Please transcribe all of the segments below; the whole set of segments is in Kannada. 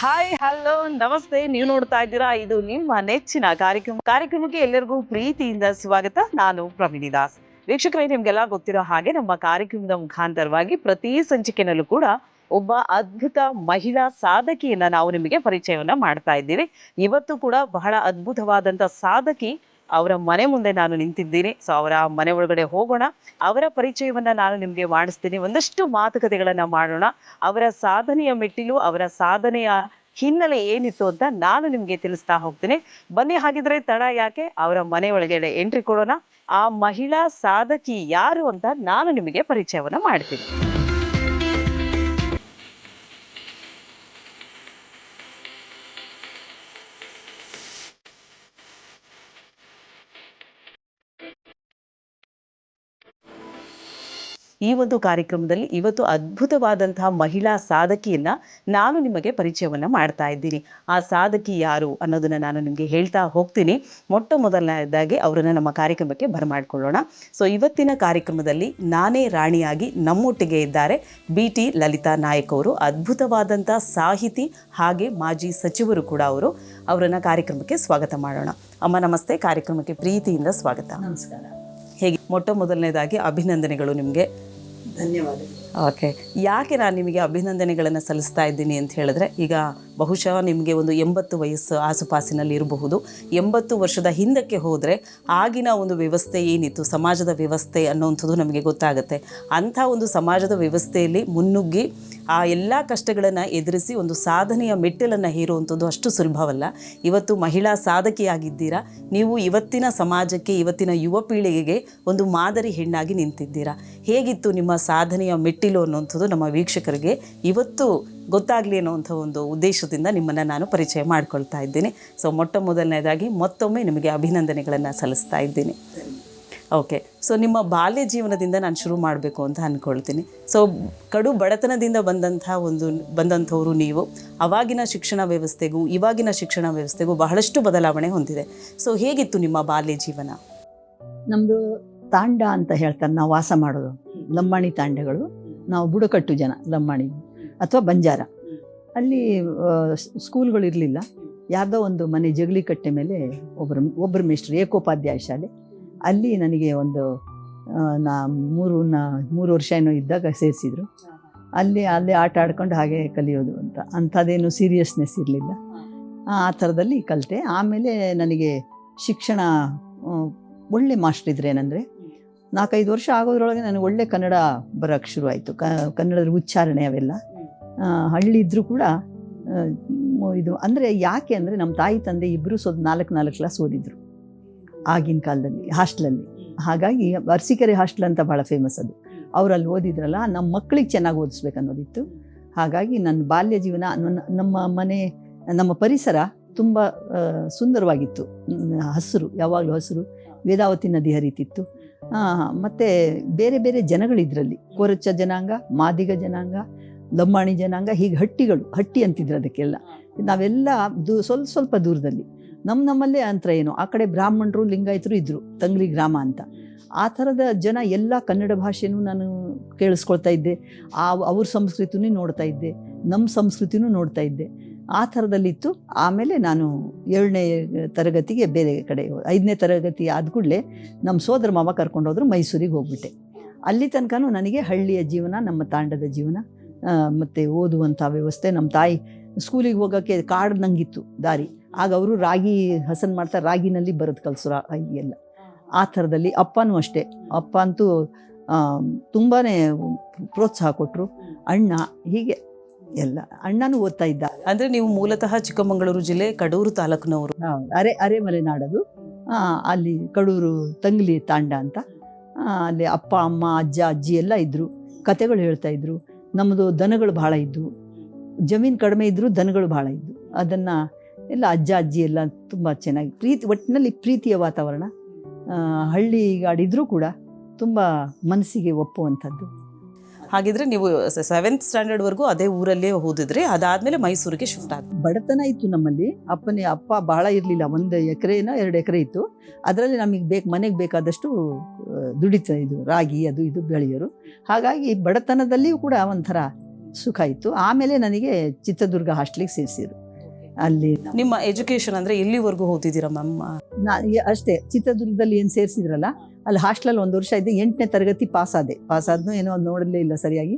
ಹಾಯ್ ಹಲೋ ನಮಸ್ತೆ. ನೀವು ನೋಡ್ತಾ ಇದ್ದೀರಾ ಇದು ನಿಮ್ಮ ನೆಚ್ಚಿನ ಕಾರ್ಯಕ್ರಮಕ್ಕೆ ಎಲ್ಲರಿಗೂ ಪ್ರೀತಿಯಿಂದ ಸ್ವಾಗತ. ನಾನು ಪ್ರವೀಣಿ ದಾಸ್. ವೀಕ್ಷಕರೇ, ನಿಮ್ಗೆಲ್ಲ ಗೊತ್ತಿರೋ ಹಾಗೆ ನಮ್ಮ ಕಾರ್ಯಕ್ರಮದ ಮುಖಾಂತರವಾಗಿ ಪ್ರತಿ ಸಂಚಿಕೆನಲ್ಲೂ ಕೂಡ ಒಬ್ಬ ಅದ್ಭುತ ಮಹಿಳಾ ಸಾಧಕಿಯನ್ನ ನಾವು ನಿಮಗೆ ಪರಿಚಯವನ್ನ ಮಾಡ್ತಾ ಇದ್ದೀವಿ. ಇವತ್ತು ಕೂಡ ಬಹಳ ಅದ್ಭುತವಾದಂತ ಸಾಧಕಿ ಅವರ ಮನೆ ಮುಂದೆ ನಾನು ನಿಂತಿದ್ದೀನಿ. ಸೊ ಅವರ ಮನೆ ಒಳಗಡೆ ಹೋಗೋಣ, ಅವರ ಪರಿಚಯವನ್ನ ನಾನು ನಿಮ್ಗೆ ಮಾಡಿಸ್ತೀನಿ. ಒಂದಷ್ಟು ಮಾತುಕತೆಗಳನ್ನ ಮಾಡೋಣ. ಅವರ ಸಾಧನೆಯ ಮೆಟ್ಟಿಲು, ಅವರ ಸಾಧನೆಯ ಹಿನ್ನೆಲೆ ಏನಿತ್ತು ಅಂತ ನಾನು ನಿಮ್ಗೆ ತಿಳಿಸ್ತಾ ಹೋಗ್ತೀನಿ. ಬನ್ನಿ, ಹಾಗಿದ್ರೆ ತಡ ಯಾಕೆ, ಅವರ ಮನೆ ಒಳಗಡೆ ಎಂಟ್ರಿ ಕೊಡೋಣ. ಆ ಮಹಿಳಾ ಸಾಧಕಿ ಯಾರು ಅಂತ ನಾನು ನಿಮಗೆ ಪರಿಚಯವನ್ನ ಮಾಡ್ತೀನಿ. ಈ ಒಂದು ಕಾರ್ಯಕ್ರಮದಲ್ಲಿ ಇವತ್ತು ಅದ್ಭುತವಾದಂತಹ ಮಹಿಳಾ ಸಾಧಕಿಯನ್ನ ನಾನು ನಿಮಗೆ ಪರಿಚಯವನ್ನ ಮಾಡ್ತಾ ಇದ್ದೀನಿ. ಆ ಸಾಧಕಿ ಯಾರು ಅನ್ನೋದನ್ನ ನಾನು ನಿಮಗೆ ಹೇಳ್ತಾ ಹೋಗ್ತೀನಿ. ಮೊಟ್ಟ ಮೊದಲನೇದಾಗಿ ಅವರನ್ನ ನಮ್ಮ ಕಾರ್ಯಕ್ರಮಕ್ಕೆ ಬರಮಾಡ್ಕೊಳ್ಳೋಣ. ಸೊ ಇವತ್ತಿನ ಕಾರ್ಯಕ್ರಮದಲ್ಲಿ ನಾನೇ ರಾಣಿಯಾಗಿ ನಮ್ಮೊಟ್ಟಿಗೆ ಇದ್ದಾರೆ BT ಲಲಿತಾ ನಾಯಕ್ ಅವರು. ಅದ್ಭುತವಾದಂಥ ಸಾಹಿತಿ ಹಾಗೆ ಮಾಜಿ ಸಚಿವರು ಕೂಡ ಅವರು. ಅವರನ್ನ ಕಾರ್ಯಕ್ರಮಕ್ಕೆ ಸ್ವಾಗತ ಮಾಡೋಣ. ಅಮ್ಮ ನಮಸ್ತೆ, ಕಾರ್ಯಕ್ರಮಕ್ಕೆ ಪ್ರೀತಿಯಿಂದ ಸ್ವಾಗತ. ನಮಸ್ಕಾರ. ಹೇಗೆ, ಮೊಟ್ಟ ಮೊದಲನೇದಾಗಿ ಅಭಿನಂದನೆಗಳು ನಿಮಗೆ. ಧನ್ಯವಾದಗಳು. ಓಕೆ, ಯಾಕೆ ನಾನು ನಿಮಗೆ ಅಭಿನಂದನೆಗಳನ್ನು ಸಲ್ಲಿಸ್ತಾ ಇದ್ದೀನಿ ಅಂತ ಹೇಳಿದ್ರೆ, ಈಗ ಬಹುಶಃ ನಿಮಗೆ ಒಂದು 80 ವಯಸ್ಸು ಆಸುಪಾಸಿನಲ್ಲಿ ಇರಬಹುದು. 80 ವರ್ಷದ ಹಿಂದಕ್ಕೆ ಹೋದರೆ ಆಗಿನ ಒಂದು ವ್ಯವಸ್ಥೆ ಏನಿತ್ತು, ಸಮಾಜದ ವ್ಯವಸ್ಥೆ ಅನ್ನೋವಂಥದ್ದು ನಮಗೆ ಗೊತ್ತಾಗುತ್ತೆ. ಅಂಥ ಒಂದು ಸಮಾಜದ ವ್ಯವಸ್ಥೆಯಲ್ಲಿ ಮುನ್ನುಗ್ಗಿ ಆ ಎಲ್ಲ ಕಷ್ಟಗಳನ್ನು ಎದುರಿಸಿ ಒಂದು ಸಾಧನೆಯ ಮೆಟ್ಟಿಲನ್ನು ಹೇರುವಂಥದ್ದು ಅಷ್ಟು ಸುಲಭವಲ್ಲ. ಇವತ್ತು ಮಹಿಳಾ ಸಾಧಕಿಯಾಗಿದ್ದೀರಾ. ನೀವು ಇವತ್ತಿನ ಸಮಾಜಕ್ಕೆ, ಇವತ್ತಿನ ಯುವ ಪೀಳಿಗೆಗೆ ಒಂದು ಮಾದರಿ ಹೆಣ್ಣಾಗಿ ನಿಂತಿದ್ದೀರಾ. ಹೇಗಿತ್ತು ನಿಮ್ಮ ಸಾಧನೆಯ ಮೆಟ್ಟಿಲು ಅನ್ನುವಂಥದ್ದು ನಮ್ಮ ವೀಕ್ಷಕರಿಗೆ ಇವತ್ತು ಗೊತ್ತಾಗಲಿ ಅನ್ನೋವಂಥ ಒಂದು ಉದ್ದೇಶದಿಂದ ನಿಮ್ಮನ್ನು ನಾನು ಪರಿಚಯ ಮಾಡ್ಕೊಳ್ತಾ ಇದ್ದೀನಿ. ಸೊ ಮೊಟ್ಟ ಮೊದಲನೇದಾಗಿ ಮತ್ತೊಮ್ಮೆ ನಿಮಗೆ ಅಭಿನಂದನೆಗಳನ್ನು ಸಲ್ಲಿಸ್ತಾ ಇದ್ದೀನಿ. ಓಕೆ, ಸೊ ನಿಮ್ಮ ಬಾಲ್ಯ ಜೀವನದಿಂದ ನಾನು ಶುರು ಮಾಡಬೇಕು ಅಂತ ಅಂದ್ಕೊಳ್ತೀನಿ. ಸೊ ಕಡು ಬಡತನದಿಂದ ಬಂದಂಥವರು ನೀವು. ಅವಾಗಿನ ಶಿಕ್ಷಣ ವ್ಯವಸ್ಥೆಗೂ ಇವಾಗಿನ ಶಿಕ್ಷಣ ವ್ಯವಸ್ಥೆಗೂ ಬಹಳಷ್ಟು ಬದಲಾವಣೆ ಹೊಂದಿದೆ. ಸೊ ಹೇಗಿತ್ತು ನಿಮ್ಮ ಬಾಲ್ಯ ಜೀವನ? ನಮ್ಮದು ತಾಂಡ ಅಂತ ಹೇಳ್ತಾರೆ, ನಾವು ವಾಸ ಮಾಡೋದು ಲಂಬಾಣಿ ತಾಂಡಗಳು. ನಾವು ಬುಡಕಟ್ಟು ಜನ, ಲಂಬಾಣಿ ಅಥವಾ ಬಂಜಾರ. ಅಲ್ಲಿ ಸ್ಕೂಲ್ಗಳು ಇರಲಿಲ್ಲ. ಯಾವುದೋ ಒಂದು ಮನೆ ಜಗಲಿ ಕಟ್ಟೆ ಮೇಲೆ ಒಬ್ಬರು ಮೇಷ್ಟ್ರು, ಏಕೋಪಾಧ್ಯಾಯ ಶಾಲೆ. ಅಲ್ಲಿ ನನಗೆ ಒಂದು ಮೂರು ವರ್ಷ ಏನೋ ಇದ್ದಾಗ ಸೇರಿಸಿದ್ರು. ಅಲ್ಲಿ ಆಟ ಆಡ್ಕೊಂಡು ಹಾಗೆ ಕಲಿಯೋದು ಅಂತ, ಅಂಥದ್ದೇನು ಸೀರಿಯಸ್ನೆಸ್ ಇರಲಿಲ್ಲ. ಆ ಥರದಲ್ಲಿ ಕಲಿತೆ. ಆಮೇಲೆ ನನಗೆ ಶಿಕ್ಷಣ ಒಳ್ಳೆ ಮಾಸ್ಟ್ರ್ ಇದ್ರು. ಏನಂದರೆ 4-5 ವರ್ಷ ಆಗೋದ್ರೊಳಗೆ ನನಗೆ ಒಳ್ಳೆ ಕನ್ನಡ ಬರೋಕ್ಕೆ ಶುರುವಾಯಿತು. ಕನ್ನಡದ ಉಚ್ಚಾರಣೆ ಅವೆಲ್ಲ. ಹಳ್ಳಿ ಇದ್ದರೂ ಕೂಡ ಇದು ಅಂದರೆ ಯಾಕೆ ಅಂದರೆ ನಮ್ಮ ತಾಯಿ ತಂದೆ ಇಬ್ಬರು 4 ಕ್ಲಾಸ್ ಓದಿದ್ರು ಆಗಿನ ಕಾಲದಲ್ಲಿ ಹಾಸ್ಟ್ಲಲ್ಲಿ. ಹಾಗಾಗಿ ಅರಸೀಕೆರೆ ಹಾಸ್ಟ್ಲ್ ಅಂತ ಭಾಳ ಫೇಮಸ್ ಅದು. ಅವರಲ್ಲಿ ಓದಿದ್ರಲ್ಲ, ನಮ್ಮ ಮಕ್ಕಳಿಗೆ ಚೆನ್ನಾಗಿ ಓದಿಸ್ಬೇಕನ್ನೋದಿತ್ತು. ಹಾಗಾಗಿ ನನ್ನ ಬಾಲ್ಯ ಜೀವನ, ನಮ್ಮ ಪರಿಸರ ತುಂಬ ಸುಂದರವಾಗಿತ್ತು. ಹಸಿರು, ಯಾವಾಗಲೂ ಹಸಿರು. ವೇದಾವತಿ ನದಿ ಹರಿತಿತ್ತು. ಮತ್ತು ಬೇರೆ ಬೇರೆ ಜನಗಳಿದ್ರಲ್ಲಿ, ಕೊರಚ ಜನಾಂಗ, ಮಾದಿಗ ಜನಾಂಗ, ಲಂಬಾಣಿ ಜನಾಂಗ, ಹೀಗೆ ಹಟ್ಟಿ ಅಂತಿದ್ರು ಅದಕ್ಕೆಲ್ಲ. ನಾವೆಲ್ಲ ಸ್ವಲ್ಪ ದೂರದಲ್ಲಿ. ನಮ್ಮಲ್ಲೇ ಅಂತರ ಏನು, ಆ ಕಡೆ ಬ್ರಾಹ್ಮಣರು ಲಿಂಗಾಯತರು ಇದ್ದರು, ತಂಗ್ಲಿ ಗ್ರಾಮ ಅಂತ. ಆ ಥರದ ಜನ ಎಲ್ಲ ಕನ್ನಡ ಭಾಷೆನೂ ನಾನು ಕೇಳಿಸ್ಕೊಳ್ತಾ ಇದ್ದೆ. ಅವ್ರ ಸಂಸ್ಕೃತಿನೂ ನೋಡ್ತಾ ಇದ್ದೆ, ನಮ್ಮ ಸಂಸ್ಕೃತಿನೂ ನೋಡ್ತಾ ಇದ್ದೆ. ಆ ಥರದಲ್ಲಿತ್ತು. ಆಮೇಲೆ ನಾನು 7ನೇ ತರಗತಿಗೆ ಬೇರೆ ಕಡೆ, 5ನೇ ತರಗತಿ ಆದ ಕೂಡಲೇ ನಮ್ಮ ಸೋದರ ಮಾವ ಕರ್ಕೊಂಡೋದ್ರು, ಮೈಸೂರಿಗೆ ಹೋಗ್ಬಿಟ್ಟೆ. ಅಲ್ಲಿ ತನಕನೂ ನನಗೆ ಹಳ್ಳಿಯ ಜೀವನ, ನಮ್ಮ ತಾಂಡದ ಜೀವನ ಮತ್ತು ಓದುವಂಥ ವ್ಯವಸ್ಥೆ. ನಮ್ಮ ತಾಯಿ ಸ್ಕೂಲಿಗೆ ಹೋಗೋಕ್ಕೆ ಕಾಡ್ನಂಗಿತ್ತು ದಾರಿ. ಆಗ ಅವರು ರಾಗಿ ಹಸನ್ ಮಾಡ್ತಾರೆ, ರಾಗಿನಲ್ಲಿ ಬರೋದು ಕಲಿಸೋ ಎಲ್ಲ. ಆ ಥರದಲ್ಲಿ ಅಪ್ಪನೂ ಅಷ್ಟೇ. ಅಪ್ಪ ಅಂತೂ ತುಂಬಾ ಪ್ರೋತ್ಸಾಹ ಕೊಟ್ಟರು. ಅಣ್ಣ ಹೀಗೆ ಎಲ್ಲ. ಅಣ್ಣನೂ ಓದ್ತಾ ಇದ್ದ. ಅಂದರೆ ನೀವು ಮೂಲತಃ ಚಿಕ್ಕಮಗಳೂರು ಜಿಲ್ಲೆ ಕಡೂರು ತಾಲೂಕಿನವರು. ಅರೆಮಲೆನಾಡದು. ಅಲ್ಲಿ ಕಡೂರು ತಂಗ್ಲಿ ತಾಂಡ ಅಂತ. ಅಲ್ಲಿ ಅಪ್ಪ ಅಮ್ಮ ಅಜ್ಜ ಅಜ್ಜಿ ಎಲ್ಲ ಇದ್ದರು. ಕತೆಗಳು ಹೇಳ್ತಾ ಇದ್ರು. ನಮ್ಮದು ದನಗಳು ಭಾಳ ಇದ್ದವು. ಜಮೀನು ಕಡಿಮೆ ಇದ್ದರೂ ದನಗಳು ಭಾಳ ಇದ್ದವು. ಅದನ್ನು ಎಲ್ಲ ಅಜ್ಜ ಅಜ್ಜಿ ಎಲ್ಲ ತುಂಬ ಚೆನ್ನಾಗಿ ಒಟ್ಟಿನಲ್ಲಿ ಪ್ರೀತಿಯ ವಾತಾವರಣ. ಹಳ್ಳಿಗಾಡಿದ್ರೂ ಕೂಡ ತುಂಬ ಮನಸ್ಸಿಗೆ ಒಪ್ಪುವಂಥದ್ದು. ಹಾಗಿದ್ರೆ ನೀವು 7th ಸ್ಟ್ಯಾಂಡರ್ಡ್ವರೆಗೂ ಅದೇ ಊರಲ್ಲೇ ಓದಿದ್ರಿ, ಅದಾದಮೇಲೆ ಮೈಸೂರಿಗೆ ಶಿಫ್ಟ್ ಆಗಿ? ಬಡತನ ಇತ್ತು ನಮ್ಮಲ್ಲಿ. ಅಪ್ಪ ಭಾಳ ಇರಲಿಲ್ಲ, 1 ಎಕರೆನೋ 2 ಎಕರೆ ಇತ್ತು. ಅದರಲ್ಲಿ ನಮಗೆ ಮನೆಗೆ ಬೇಕಾದಷ್ಟು ದುಡಿತಾ ಇದು ರಾಗಿ ಅದು ಇದು ಬೆಳೆಯೋರು. ಹಾಗಾಗಿ ಬಡತನದಲ್ಲಿಯೂ ಕೂಡ ಒಂಥರ ಸುಖ ಇತ್ತು. ಆಮೇಲೆ ನನಗೆ ಚಿತ್ರದುರ್ಗ ಹಾಸ್ಟೆಲಿಗೆ ಸೇರಿಸಿದ್ರು. ಅಲ್ಲಿ ನಿಮ್ಮ ಎಜುಕೇಶನ್ ಅಂದರೆ ಎಲ್ಲಿವರೆಗೂ ಓದಿದ್ದೀರಾ ಮ್ಯಾಮ್? ಅಷ್ಟೇ, ಚಿತ್ರದುರ್ಗದಲ್ಲಿ ಏನು ಸೇರಿಸಿದ್ರಲ್ಲ ಅಲ್ಲಿ ಹಾಸ್ಟೆಲಲ್ಲಿ 1 ವರ್ಷ ಇದ್ದೆ. 8ನೇ ತರಗತಿ ಪಾಸಾದ್ನೋ ಏನೋ ಅದು ನೋಡಲೇ ಇಲ್ಲ ಸರಿಯಾಗಿ.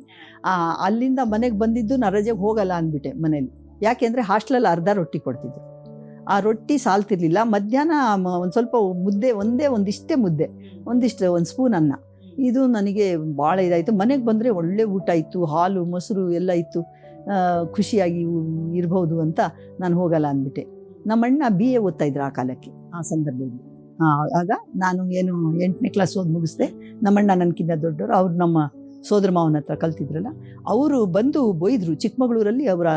ಅಲ್ಲಿಂದ ಮನೆಗೆ ಬಂದಿದ್ದು ನಾನು ರಜೆಗೆ ಹೋಗಲ್ಲ ಅಂದ್ಬಿಟ್ಟೆ ಮನೇಲಿ. ಯಾಕೆಂದರೆ ಹಾಸ್ಟೆಲಲ್ಲಿ ಅರ್ಧ ರೊಟ್ಟಿ ಕೊಡ್ತಿದ್ರು. ಆ ರೊಟ್ಟಿ ಸಾಲ್ತಿರ್ಲಿಲ್ಲ. ಮಧ್ಯಾಹ್ನ ಒಂದು ಸ್ವಲ್ಪ ಮುದ್ದೆ, ಒಂದಿಷ್ಟೇ ಮುದ್ದೆ, ಒಂದು ಸ್ಪೂನ್ ಅನ್ನ. ಇದು ನನಗೆ ಭಾಳ ಇದಾಯಿತು. ಮನೆಗೆ ಬಂದರೆ ಒಳ್ಳೆ ಊಟ ಇತ್ತು, ಹಾಲು ಮೊಸರು ಎಲ್ಲ ಇತ್ತು, ಖುಷಿಯಾಗಿ ಇರ್ಬೋದು ಅಂತ ನಾನು ಹೋಗಲ್ಲ ಅಂದ್ಬಿಟ್ಟೆ. ನಮ್ಮಣ್ಣ BA ಓದ್ತಾ ಇದ್ರು ಆ ಕಾಲಕ್ಕೆ, ಆ ಸಂದರ್ಭದಲ್ಲಿ. ಆಗ ನಾನು 8ನೇ ಕ್ಲಾಸ್ ಓದಿ ಮುಗಿಸ್ದೆ. ನಮ್ಮಣ್ಣ ನನಗಿಂತ ದೊಡ್ಡವರು, ಅವ್ರು ನಮ್ಮ ಸೋದರ ಮಾವನ ಹತ್ರ ಕಲ್ತಿದ್ರಲ್ಲ, ಅವರು ಬಂದು ಬೈದರು. ಚಿಕ್ಕಮಗಳೂರಲ್ಲಿ ಅವರ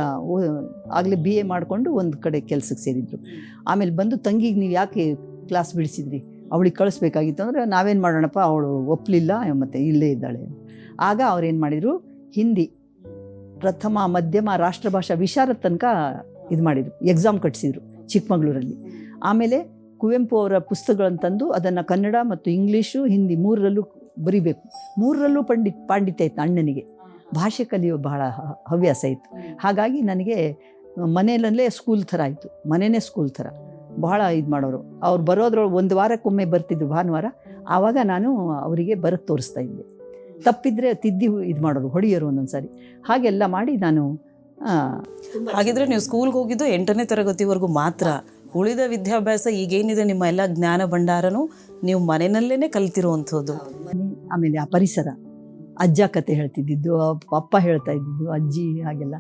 ಆಗಲೇ BA ಮಾಡಿಕೊಂಡು ಒಂದು ಕಡೆ ಕೆಲಸಕ್ಕೆ ಸೇರಿದ್ರು. ಆಮೇಲೆ ಬಂದು, ತಂಗಿಗೆ ನೀವು ಯಾಕೆ ಕ್ಲಾಸ್ ಬಿಡಿಸಿದ್ರಿ, ಅವಳಿಗೆ ಕಳಿಸ್ಬೇಕಾಗಿತ್ತು ಅಂದರೆ, ನಾವೇನು ಮಾಡೋಣಪ್ಪ, ಅವಳು ಒಪ್ಪಲಿಲ್ಲ, ಮತ್ತು ಇಲ್ಲೇ ಇದ್ದಾಳೆ. ಆಗ ಅವ್ರೇನು ಮಾಡಿದರು, ಹಿಂದಿ ಪ್ರಥಮ ಮಧ್ಯಮ ರಾಷ್ಟ್ರಭಾಷಾ ವಿಶಾರದ ತನಕ ಇದು ಮಾಡಿದರು, ಎಕ್ಸಾಮ್ ಕಟ್ಟಿಸಿದ್ರು ಚಿಕ್ಕಮಗಳೂರಲ್ಲಿ. ಆಮೇಲೆ ಕುವೆಂಪು ಅವರ ಪುಸ್ತಕಗಳನ್ನು ತಂದು ಅದನ್ನು ಕನ್ನಡ ಮತ್ತು ಇಂಗ್ಲೀಷು ಹಿಂದಿ 3ರಲ್ಲೂ ಬರಿಬೇಕು. 3ರಲ್ಲೂ ಪಾಂಡಿತ್ಯ ಇತ್ತು ಅಣ್ಣನಿಗೆ. ಭಾಷೆ ಕಲಿಯೋ ಬಹಳ ಹವ್ಯಾಸ ಇತ್ತು. ಹಾಗಾಗಿ ನನಗೆ ಮನೆಯಲ್ಲೇ ಸ್ಕೂಲ್ ಥರ ಆಯಿತು, ಮನೆಯೇ ಸ್ಕೂಲ್ ಥರ ಬಹಳ ಇದು ಮಾಡೋರು. ಅವ್ರು ಬರೋದ್ರೊಳಗೆ 1 ವಾರಕ್ಕೊಮ್ಮೆ ಬರ್ತಿದ್ರು ಭಾನುವಾರ. ಆವಾಗ ನಾನು ಅವರಿಗೆ ಬರೋದು ತೋರಿಸ್ತಾ ಇದ್ದೆ. ತಪ್ಪಿದ್ರೆ ತಿದ್ದಿ ಇದು ಮಾಡೋರು, ಹೊಡೆಯೋರು ಒಂದೊಂದು ಸಾರಿ. ಹಾಗೆಲ್ಲ ಮಾಡಿ ನಾನು ಹಾಗಿದ್ರೆ ನೀವು ಸ್ಕೂಲ್ಗೆ ಹೋಗಿದ್ದು 8ನೇ ತರಗತಿವರೆಗೂ ಮಾತ್ರ. ಉಳಿದ ವಿದ್ಯಾಭ್ಯಾಸ ಈಗೇನಿದೆ ನಿಮ್ಮ ಎಲ್ಲ ಜ್ಞಾನ ಭಂಡಾರನೂ ನೀವು ಮನೆಯಲ್ಲೇ ಕಲ್ತಿರುವಂಥದ್ದು. ಆಮೇಲೆ ಆ ಪರಿಸರ, ಅಜ್ಜ ಕತೆ ಹೇಳ್ತಿದ್ದಿದ್ದು, ಅಪ್ಪ ಹೇಳ್ತಾ ಇದ್ದಿದ್ದು, ಅಜ್ಜಿ, ಹಾಗೆಲ್ಲ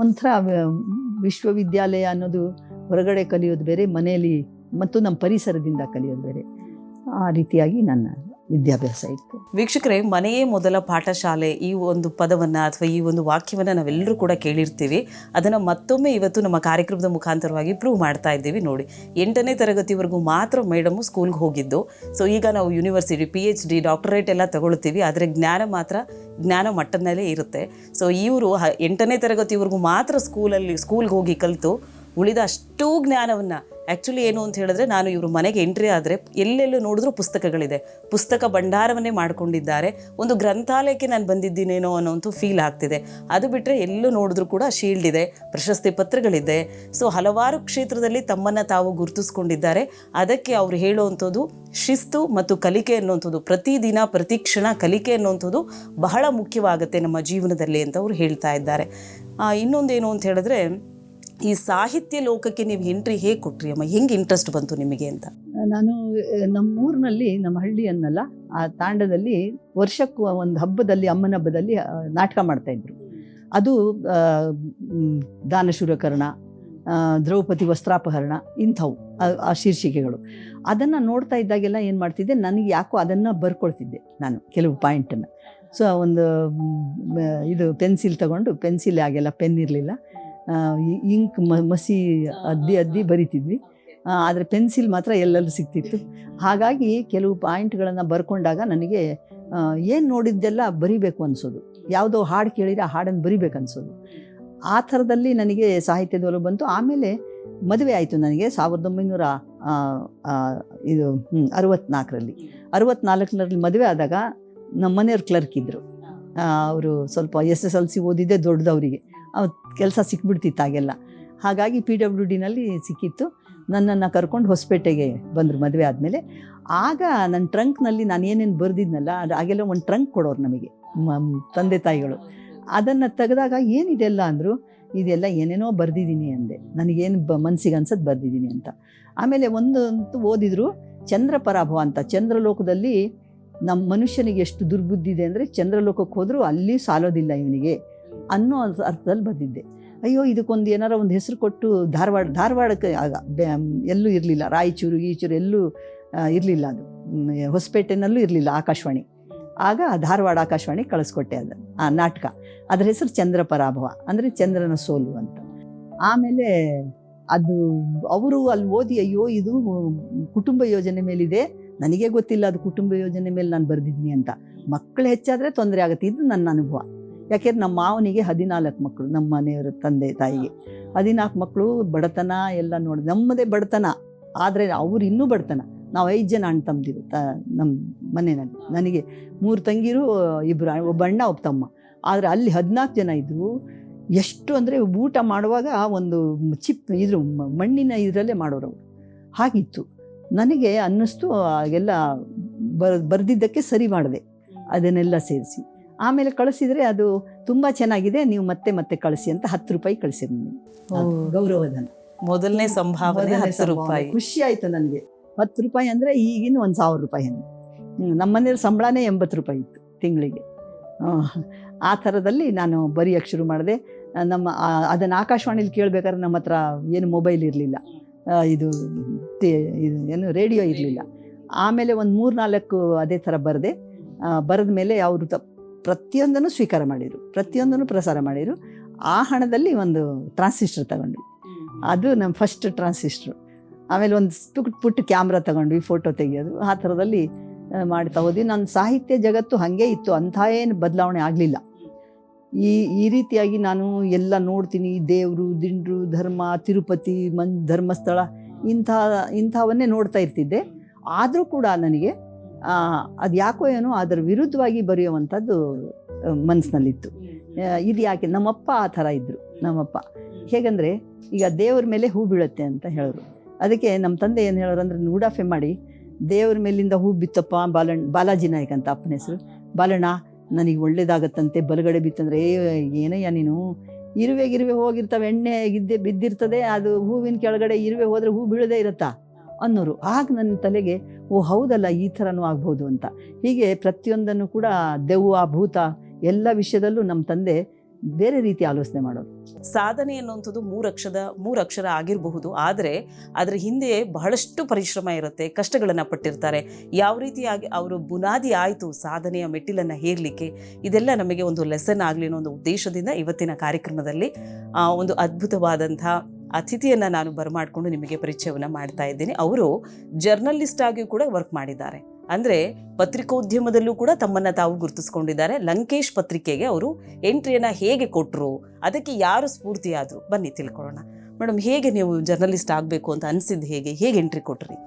ಒಂಥರ ವಿಶ್ವವಿದ್ಯಾಲಯ ಅನ್ನೋದು ಹೊರಗಡೆ ಕಲಿಯೋದು ಬೇರೆ, ಮನೆಯಲ್ಲಿ ಮತ್ತು ನಮ್ಮ ಪರಿಸರದಿಂದ ಕಲಿಯೋದು ಬೇರೆ. ಆ ರೀತಿಯಾಗಿ ನನ್ನ ವಿದ್ಯಾಭ್ಯಾಸ ಇತ್ತು. ವೀಕ್ಷಕರೇ, ಮನೆಯೇ ಮೊದಲ ಪಾಠಶಾಲೆ, ಈ ಒಂದು ಪದವನ್ನು ಅಥವಾ ಈ ಒಂದು ವಾಕ್ಯವನ್ನು ನಾವೆಲ್ಲರೂ ಕೂಡ ಕೇಳಿರ್ತೀವಿ. ಅದನ್ನು ಮತ್ತೊಮ್ಮೆ ಇವತ್ತು ನಮ್ಮ ಕಾರ್ಯಕ್ರಮದ ಮುಖಾಂತರವಾಗಿ ಪ್ರೂವ್ ಮಾಡ್ತಾ ಇದ್ದೀವಿ. ನೋಡಿ, 8ನೇ ತರಗತಿವರೆಗೂ ಮಾತ್ರ ಮೇಡಮು ಸ್ಕೂಲ್ಗೆ ಹೋಗಿದ್ದು. ಸೊ ಈಗ ನಾವು ಯೂನಿವರ್ಸಿಟಿ, PhD, ಡಾಕ್ಟರೇಟ್ ಎಲ್ಲ ತಗೊಳ್ತೀವಿ, ಆದರೆ ಜ್ಞಾನ ಮಾತ್ರ ಜ್ಞಾನ ಮಟ್ಟದಲ್ಲೇ ಇರುತ್ತೆ. ಸೊ ಇವರು 8ನೇ ತರಗತಿವರೆಗೂ ಮಾತ್ರ ಸ್ಕೂಲ್ಗೆ ಹೋಗಿ ಕಲಿತು ಉಳಿದ ಅಷ್ಟೂ ಜ್ಞಾನವನ್ನು, ಆ್ಯಕ್ಚುಲಿ ಏನು ಅಂತ ಹೇಳಿದ್ರೆ, ನಾನು ಇವರು ಮನೆಗೆ ಎಂಟ್ರಿ ಆದರೆ ಎಲ್ಲೆಲ್ಲೂ ನೋಡಿದ್ರೂ ಪುಸ್ತಕಗಳಿದೆ, ಪುಸ್ತಕ ಭಂಡಾರವನ್ನೇ ಮಾಡಿಕೊಂಡಿದ್ದಾರೆ. ಒಂದು ಗ್ರಂಥಾಲಯಕ್ಕೆ ನಾನು ಬಂದಿದ್ದೀನೇನೋ ಅನ್ನೋಂಥ ಫೀಲ್ ಆಗ್ತಿದೆ. ಅದು ಬಿಟ್ಟರೆ ಎಲ್ಲೂ ನೋಡಿದ್ರೂ ಕೂಡ ಶೀಲ್ಡ್ ಇದೆ, ಪ್ರಶಸ್ತಿ ಪತ್ರಗಳಿದೆ. ಸೊ ಹಲವಾರು ಕ್ಷೇತ್ರದಲ್ಲಿ ತಮ್ಮನ್ನು ತಾವು ಗುರುತಿಸ್ಕೊಂಡಿದ್ದಾರೆ. ಅದಕ್ಕೆ ಅವರು ಹೇಳುವಂಥದ್ದು ಶಿಸ್ತು ಮತ್ತು ಕಲಿಕೆ ಅನ್ನುವಂಥದ್ದು, ಪ್ರತಿದಿನ ಪ್ರತಿ ಕ್ಷಣ ಕಲಿಕೆ ಅನ್ನುವಂಥದ್ದು ಬಹಳ ಮುಖ್ಯವಾಗುತ್ತೆ ನಮ್ಮ ಜೀವನದಲ್ಲಿ ಅಂತ ಅವರು ಹೇಳ್ತಾ ಇದ್ದಾರೆ. ಇನ್ನೊಂದೇನು ಅಂತ ಹೇಳಿದ್ರೆ, ಈ ಸಾಹಿತ್ಯ ಲೋಕಕ್ಕೆ ನೀವು ಎಂಟ್ರಿ ಹೇಗೆ ಕೊಟ್ರಿ ಅಮ್ಮ? ಹೆಂಗೆ ಇಂಟ್ರೆಸ್ಟ್ ಬಂತು ನಿಮಗೆ ಅಂತ? ನಾನು ನಮ್ಮೂರಿನಲ್ಲಿ, ನಮ್ಮ ಹಳ್ಳಿ ಅನ್ನಲ್ಲ, ಆ ತಾಂಡದಲ್ಲಿ ವರ್ಷಕ್ಕೂ ಒಂದು ಹಬ್ಬದಲ್ಲಿ, ಅಮ್ಮನ ಹಬ್ಬದಲ್ಲಿ ನಾಟಕ ಮಾಡ್ತಾಯಿದ್ರು. ಅದು ದಾನಶೂರಕರ್ಣ, ದ್ರೌಪದಿ ವಸ್ತ್ರಾಪಹರಣ, ಇಂಥವು ಆ ಶೀರ್ಷಿಕೆಗಳು. ಅದನ್ನು ನೋಡ್ತಾ ಇದ್ದಾಗೆಲ್ಲ ಏನು ಮಾಡ್ತಿದ್ದೆ, ನನಗೆ ಯಾಕೋ ಅದನ್ನು ಬರ್ಕೊಳ್ತಿದ್ದೆ ನಾನು ಕೆಲವು ಪಾಯಿಂಟನ್ನು. ಸೊ ಒಂದು ಇದು ಪೆನ್ಸಿಲ್ ತಗೊಂಡು, ಪೆನ್ಸಿಲ್ ಆಗೆಲ್ಲ ಪೆನ್ ಇರಲಿಲ್ಲ, ಇಂಕ್ ಮಸಿ ಅದ್ದಿ ಬರಿತಿದ್ವಿ. ಆದರೆ ಪೆನ್ಸಿಲ್ ಮಾತ್ರ ಎಲ್ಲೆಲ್ಲೂ ಸಿಗ್ತಿತ್ತು. ಹಾಗಾಗಿ ಕೆಲವು ಪಾಯಿಂಟ್ಗಳನ್ನು ಬರ್ಕೊಂಡಾಗ ನನಗೆ ಏನು ನೋಡಿದ್ದೆಲ್ಲ ಬರಿಬೇಕು ಅನಿಸೋದು. ಯಾವುದೋ ಹಾಡು ಕೇಳಿದರೆ ಆ ಹಾಡನ್ನು ಬರಿಬೇಕು ಅನಿಸೋದು. ಆ ಥರದಲ್ಲಿ ನನಗೆ ಸಾಹಿತ್ಯದ ಒಲವು ಬಂತು. ಆಮೇಲೆ ಮದುವೆ ಆಯಿತು ನನಗೆ 1964ರಲ್ಲಿ. 64ರಲ್ಲಿ ಮದುವೆ ಆದಾಗ ನಮ್ಮ ಮನೆಯವ್ರು ಕ್ಲರ್ಕ್ ಇದ್ದರು. ಅವರು ಸ್ವಲ್ಪ SSLC ಓದಿದ್ದೆ ದೊಡ್ಡದವರಿಗೆ, ಕೆಲಸ ಸಿಕ್ಬಿಡ್ತಿತ್ತು ಆಗೆಲ್ಲ. ಹಾಗಾಗಿ PWDನಲ್ಲಿ ಸಿಕ್ಕಿತ್ತು. ನನ್ನನ್ನು ಕರ್ಕೊಂಡು ಹೊಸಪೇಟೆಗೆ ಬಂದರು ಮದುವೆ ಆದಮೇಲೆ. ಆಗ ನನ್ನ ಟ್ರಂಕ್ನಲ್ಲಿ ನಾನು ಏನೇನು ಬರೆದಿದ್ನಲ್ಲ, ಆಗೆಲ್ಲ ಒಂದು ಟ್ರಂಕ್ ಕೊಡೋರು ನಮಗೆ ತಂದೆ ತಾಯಿಗಳು. ಅದನ್ನು ತೆಗೆದಾಗ ಏನಿದೆಲ್ಲ ಅಂದರು. ಇದೆಲ್ಲ ಏನೇನೋ ಬರೆದಿದ್ದೀನಿ ಅಂದೆ, ನನಗೇನು ಮನಸ್ಸಿಗೆ ಅನ್ಸೋದು ಬರೆದಿದ್ದೀನಿ ಅಂತ. ಆಮೇಲೆ ಒಂದಂತೂ ಓದಿದ್ರು, ಚಂದ್ರಪರಾಭವ ಅಂತ. ಚಂದ್ರಲೋಕದಲ್ಲಿ ನಮ್ಮ ಮನುಷ್ಯನಿಗೆ ಎಷ್ಟು ದುರ್ಬುದ್ಧಿ ಇದೆ ಅಂದರೆ, ಚಂದ್ರಲೋಕಕ್ಕೆ ಹೋದರೂ ಅಲ್ಲಿ ಸಾಲೋದಿಲ್ಲ ಇವನಿಗೆ ಅನ್ನೋ ಅರ್ಥದಲ್ಲಿ ಬರೆದಿದ್ದೆ. ಅಯ್ಯೋ, ಇದಕ್ಕೊಂದು ಏನಾರ ಒಂದು ಹೆಸರು ಕೊಟ್ಟು ಧಾರವಾಡಕ್ಕೆ ಆಗ ಎಲ್ಲೂ ಇರಲಿಲ್ಲ, ರಾಯಚೂರು ಗೀಚೂರು ಎಲ್ಲೂ ಇರಲಿಲ್ಲ, ಅದು ಹೊಸಪೇಟೆನಲ್ಲೂ ಇರಲಿಲ್ಲ ಆಕಾಶವಾಣಿ. ಆಗ ಧಾರವಾಡ ಆಕಾಶವಾಣಿ ಕಳಿಸ್ಕೊಟ್ಟೆ ಅದು ಆ ನಾಟಕ. ಅದರ ಹೆಸರು ಚಂದ್ರಪರಾಭವ, ಅಂದರೆ ಚಂದ್ರನ ಸೋಲು ಅಂತ. ಆಮೇಲೆ ಅದು ಅವರು ಅಲ್ಲಿ ಓದಿ, ಅಯ್ಯೋ ಇದು ಕುಟುಂಬ ಯೋಜನೆ ಮೇಲಿದೆ, ನನಗೆ ಗೊತ್ತಿಲ್ಲ ಅದು ಕುಟುಂಬ ಯೋಜನೆ ಮೇಲೆ ನಾನು ಬರೆದಿದ್ದೀನಿ ಅಂತ. ಮಕ್ಕಳು ಹೆಚ್ಚಾದರೆ ತೊಂದರೆ ಆಗುತ್ತೆ, ಇದು ನನ್ನ ಅನುಭವ. ಯಾಕೆಂದ್ರೆ ನಮ್ಮ ಮಾವನಿಗೆ 14 ಮಕ್ಕಳು, ನಮ್ಮ ಮನೆಯವರ ತಂದೆ ತಾಯಿಗೆ 14 ಮಕ್ಕಳು. ಬಡತನ ಎಲ್ಲ ನೋಡಿ, ನಮ್ಮದೇ ಬಡತನ, ಆದರೆ ಅವ್ರು ಇನ್ನೂ ಬಡತನ. ನಾವು 5 ಜನ ಅಣ್ಣ ತಮ್ಮದಿರು ನಮ್ಮ ಮನೆಯಲ್ಲಿ. ನನಗೆ 3 ತಂಗಿರು, 2 ಒಬ್ಬ ಅಣ್ಣ ಒಬ್ಬ ತಮ್ಮ. ಆದರೆ ಅಲ್ಲಿ 14 ಜನ ಇದ್ದರು. ಎಷ್ಟು ಅಂದರೆ ಊಟ ಮಾಡುವಾಗ ಒಂದು ಇದ್ರ ಮಣ್ಣಿನ ಇದರಲ್ಲೇ ಮಾಡೋರು ಅವರು. ಹಾಗಿತ್ತು. ನನಗೆ ಅನ್ನಿಸ್ತು ಎಲ್ಲ ಬರೆದಿದ್ದಕ್ಕೆ ಸರಿ ಮಾಡಿದೆ ಅದನ್ನೆಲ್ಲ ಸೇರಿಸಿ. ಆಮೇಲೆ ಕಳಿಸಿದರೆ ಅದು ತುಂಬ ಚೆನ್ನಾಗಿದೆ, ನೀವು ಮತ್ತೆ ಮತ್ತೆ ಕಳಿಸಿ ಅಂತ 10 ರೂಪಾಯಿ ಕಳಿಸಿದ್ರು. ಗೌರವಧನ ಮೊದಲನೇ ಸಂಭಾವನೆ 10 ರೂಪಾಯಿ. ಖುಷಿ ಆಯಿತು ನನಗೆ. 10 ರೂಪಾಯಿ ಅಂದರೆ ಈಗಿನ 1,000 ರೂಪಾಯಿ. ನಮ್ಮ ಮನೆಯಲ್ಲಿ ಸಂಬಳನೇ 80 ರೂಪಾಯಿ ಇತ್ತು ತಿಂಗಳಿಗೆ. ಆ ಥರದಲ್ಲಿ ನಾನು ಬರೆಯೋಕ್ಕೆ ಶುರು ಮಾಡಿದೆ. ಅದನ್ನು ಆಕಾಶವಾಣಿಲಿ ಕೇಳಬೇಕಾದ್ರೆ ನಮ್ಮ ಹತ್ರ ಏನು ಮೊಬೈಲ್ ಇರಲಿಲ್ಲ, ಇದು ಏನು ರೇಡಿಯೋ ಇರಲಿಲ್ಲ. ಆಮೇಲೆ ಒಂದು 3-4 ಅದೇ ಥರ ಬರೆದೆ. ಬರೆದ ಮೇಲೆ ಅವರು ಪ್ರತಿಯೊಂದನ್ನು ಸ್ವೀಕಾರ ಮಾಡಿದರು, ಪ್ರತಿಯೊಂದನ್ನು ಪ್ರಸಾರ ಮಾಡಿದರು. ಆ ಹಣದಲ್ಲಿ ಒಂದು ಟ್ರಾನ್ಸಿಸ್ಟರ್ ತಗೊಂಡ್ವಿ, ಅದು ನಮ್ಮ ಫಸ್ಟ್ ಟ್ರಾನ್ಸಿಸ್ಟರ್. ಆಮೇಲೆ ಒಂದು ಪುಟ್ಟ ಕ್ಯಾಮ್ರಾ ತಗೊಂಡ್ವಿ, ಫೋಟೋ ತೆಗೆಯೋದು. ಆ ಥರದಲ್ಲಿ ಮಾಡ್ತಾ ಹೋದ್ವಿ. ನನ್ನ ಸಾಹಿತ್ಯ ಜಗತ್ತು ಹಾಗೇ ಇತ್ತು, ಅಂಥ ಏನು ಬದಲಾವಣೆ ಆಗಲಿಲ್ಲ. ಈ ರೀತಿಯಾಗಿ ನಾನು ಎಲ್ಲ ನೋಡ್ತೀನಿ, ದೇವರು, ದಿಂಡ್ರು, ಧರ್ಮ, ತಿರುಪತಿ, ಧರ್ಮಸ್ಥಳ ಇಂಥವನ್ನೇ ನೋಡ್ತಾ ಇರ್ತಿದ್ದೆ. ಆದರೂ ಕೂಡ ನನಗೆ ಅದು ಯಾಕೋ ಏನೋ ಅದರ ವಿರುದ್ಧವಾಗಿ ಬರೆಯುವಂಥದ್ದು ಮನಸ್ಸಿನಲ್ಲಿತ್ತು. ಇದು ಯಾಕೆ? ನಮ್ಮಪ್ಪ ಆ ಥರ ಇದ್ದರು. ನಮ್ಮಪ್ಪ ಹೇಗಂದರೆ, ಈಗ ದೇವ್ರ ಮೇಲೆ ಹೂ ಬೀಳುತ್ತೆ ಅಂತ ಹೇಳೋರು. ಅದಕ್ಕೆ ನಮ್ಮ ತಂದೆ ಏನು ಹೇಳೋರು ಅಂದರೆ, ನೂಡಾಫೆ ಮಾಡಿ ದೇವ್ರ ಮೇಲಿಂದ ಹೂ ಬಿತ್ತಪ್ಪ. ಬಾಲಾಜಿ ನಾಯಕ್ ಅಂತ ಅಪ್ಪನ ಹೆಸರು. ಬಾಲಣ್ಣ ನನಗೆ ಒಳ್ಳೇದಾಗತ್ತಂತೆ, ಬಲಗಡೆ ಬಿತ್ತಂದರೆ ಏನಯ್ಯ ನೀನು, ಇರುವೆ ಹೋಗಿರ್ತವೆ, ಎಣ್ಣೆ ಬಿದ್ದಿರ್ತದೆ, ಅದು ಹೂವಿನ ಕೆಳಗಡೆ ಇರುವೆ ಹೋದರೆ ಹೂ ಬೀಳದೇ ಇರುತ್ತಾ ಅನ್ನೋರು. ಆಗ ನನ್ನ ತಲೆಗೆ ಓ ಹೌದಲ್ಲ, ಈ ಥರನೂ ಆಗ್ಬೋದು ಅಂತ. ಹೀಗೆ ಪ್ರತಿಯೊಂದನ್ನು ಕೂಡ ದೆವ್ವ, ಭೂತ ಎಲ್ಲ ವಿಷಯದಲ್ಲೂ ನಮ್ಮ ತಂದೆ ಬೇರೆ ರೀತಿ ಆಲೋಚನೆ ಮಾಡೋರು. ಸಾಧನೆ ಅನ್ನುವಂಥದ್ದು 3 ಅಕ್ಷರ ಆಗಿರಬಹುದು, ಆದರೆ ಅದರ ಹಿಂದೆ ಬಹಳಷ್ಟು ಪರಿಶ್ರಮ ಇರುತ್ತೆ, ಕಷ್ಟಗಳನ್ನು ಪಟ್ಟಿರ್ತಾರೆ. ಯಾವ ರೀತಿಯಾಗಿ ಅವರು ಬುನಾದಿ ಆಯಿತು ಸಾಧನೆಯ ಮೆಟ್ಟಿಲನ್ನು ಹೇರಲಿಕ್ಕೆ, ಇದೆಲ್ಲ ನಮಗೆ ಒಂದು ಲೆಸನ್ ಆಗಲಿ ಅನ್ನೋ ಒಂದು ಉದ್ದೇಶದಿಂದ ಇವತ್ತಿನ ಕಾರ್ಯಕ್ರಮದಲ್ಲಿ ಒಂದು ಅದ್ಭುತವಾದಂಥ ಅತಿಥಿಯನ್ನು ನಾನು ಬರಮಾಡಿಕೊಂಡು ನಿಮಗೆ ಪರಿಚಯವನ್ನು ಮಾಡ್ತಾ ಇದ್ದೀನಿ. ಅವರು ಜರ್ನಲಿಸ್ಟ್ ಆಗಿಯೂ ಕೂಡ ವರ್ಕ್ ಮಾಡಿದ್ದಾರೆ, ಅಂದರೆ ಪತ್ರಿಕೋದ್ಯಮದಲ್ಲೂ ಕೂಡ ತಮ್ಮನ್ನು ತಾವು ಗುರುತಿಸ್ಕೊಂಡಿದ್ದಾರೆ. ಲಂಕೇಶ್ ಪತ್ರಿಕೆಗೆ ಅವರು ಎಂಟ್ರಿಯನ್ನು ಹೇಗೆ ಕೊಟ್ಟರು, ಅದಕ್ಕೆ ಯಾರು ಸ್ಫೂರ್ತಿಯಾದರು, ಬನ್ನಿ ತಿಳ್ಕೊಳ್ಳೋಣ. ಮೇಡಮ್, ಹೇಗೆ ನೀವು ಜರ್ನಲಿಸ್ಟ್ ಆಗಬೇಕು ಅಂತ ಅನಿಸಿದ್ದು, ಹೇಗೆ ಎಂಟ್ರಿ ಕೊಟ್ರಿ?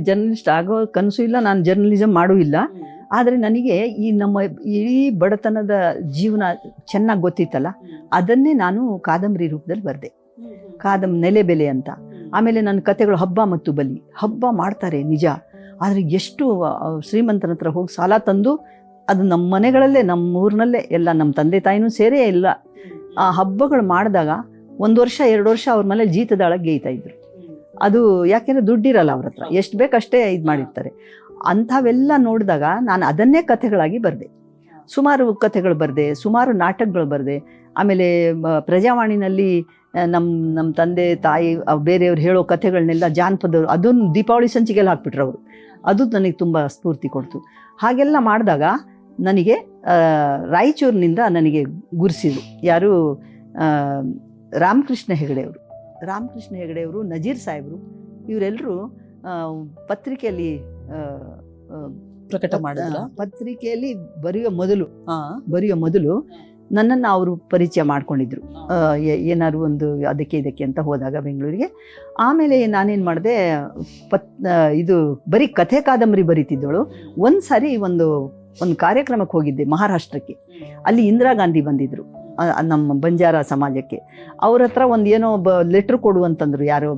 ಜರ್ನಲಿಸ್ಟ್ ಆಗೋ ಕನಸು ಇಲ್ಲ, ನಾನು ಜರ್ನಲಿಸಮ್ ಮಾಡೂ ಇಲ್ಲ. ಆದರೆ ನನಗೆ ಈ ನಮ್ಮ ಇಡೀ ಬಡತನದ ಜೀವನ ಚೆನ್ನಾಗಿ ಗೊತ್ತಿತ್ತಲ್ಲ, ಅದನ್ನೇ ನಾನು ಕಾದಂಬರಿ ರೂಪದಲ್ಲಿ ಬರೆದೆ. ನೆಲೆಬೆಲೆ ಅಂತ. ಆಮೇಲೆ ನನ್ನ ಕಥೆಗಳು ಹಬ್ಬ ಮತ್ತು ಬಲಿ. ಹಬ್ಬ ಮಾಡ್ತಾರೆ ನಿಜ, ಆದರೆ ಎಷ್ಟು ಶ್ರೀಮಂತನ ಹತ್ರ ಹೋಗಿ ಸಾಲ ತಂದು ಅದು ನಮ್ಮ ಮನೆಗಳಲ್ಲೇ, ನಮ್ಮ ಊರಿನಲ್ಲೇ ಎಲ್ಲ ನಮ್ಮ ತಂದೆ ತಾಯಿನೂ ಸೇರೇ ಇಲ್ಲ. ಆ ಹಬ್ಬಗಳು ಮಾಡಿದಾಗ 1 ವರ್ಷ 2 ವರ್ಷ ಅವ್ರ ಮನೇಲಿ ಜೀತದಾಳಗೆ ಗೇಯ್ತಾ ಇದ್ರು. ಅದು ಯಾಕೆಂದರೆ ದುಡ್ಡಿರಲ್ಲ ಅವ್ರ ಹತ್ರ, ಎಷ್ಟು ಬೇಕಷ್ಟೇ ಇದು ಮಾಡಿರ್ತಾರೆ. ಅಂಥವೆಲ್ಲ ನೋಡಿದಾಗ ನಾನು ಅದನ್ನೇ ಕಥೆಗಳಾಗಿ ಬರೆದೆ. ಸುಮಾರು ಕಥೆಗಳು ಬರೆದೆ, ಸುಮಾರು ನಾಟಕಗಳು ಬರೆದೆ. ಆಮೇಲೆ ಪ್ರಜಾವಾಣಿನಲ್ಲಿ ನಮ್ಮ ತಂದೆ ತಾಯಿ ಬೇರೆಯವ್ರು ಹೇಳೋ ಕಥೆಗಳನ್ನೆಲ್ಲ ಜಾನಪದವರು ಅದನ್ನು ದೀಪಾವಳಿ ಸಂಚಿಕೆಲ್ಲ ಹಾಕ್ಬಿಟ್ರು ಅವರು. ಅದು ನನಗೆ ತುಂಬ ಸ್ಫೂರ್ತಿ ಕೊಡ್ತು. ಹಾಗೆಲ್ಲ ಮಾಡಿದಾಗ ನನಗೆ ರಾಯಚೂರಿನಿಂದ ನನಗೆ ಗುರುಸಿದ್ರು. ಯಾರು? ರಾಮಕೃಷ್ಣ ಹೆಗಡೆಯವರು, ನಜೀರ್ ಸಾಹೇಬರು, ಇವರೆಲ್ಲರೂ ಪತ್ರಿಕೆಯಲ್ಲಿ ಪ್ರಕಟ ಮಾಡಿದ್ರ. ಪತ್ರಿಕೆಯಲ್ಲಿ ಬರೆಯೋ ಮೊದಲು ನನ್ನನ್ನು ಅವರು ಪರಿಚಯ ಮಾಡ್ಕೊಂಡಿದ್ರು. ಏನಾದ್ರು ಒಂದು ಅದಕ್ಕೆ ಇದಕ್ಕೆ ಅಂತ ಹೋದಾಗ ಬೆಂಗಳೂರಿಗೆ. ಆಮೇಲೆ ನಾನೇನು ಮಾಡಿದೆ, ಇದು ಬರೀ ಕಥೆ ಕಾದಂಬರಿ ಬರೀತಿದ್ದಳು. ಒಂದು ಸಾರಿ ಒಂದು ಕಾರ್ಯಕ್ರಮಕ್ಕೆ ಹೋಗಿದ್ದೆ ಮಹಾರಾಷ್ಟ್ರಕ್ಕೆ. ಅಲ್ಲಿ ಇಂದಿರಾ ಗಾಂಧಿ ಬಂದಿದ್ರು ನಮ್ಮ ಬಂಜಾರ ಸಮಾಜಕ್ಕೆ. ಅವ್ರ ಹತ್ರ ಒಂದು ಏನೋ ಲೆಟ್ರ್ ಕೊಡು ಅಂತಂದರು. ಯಾರೋ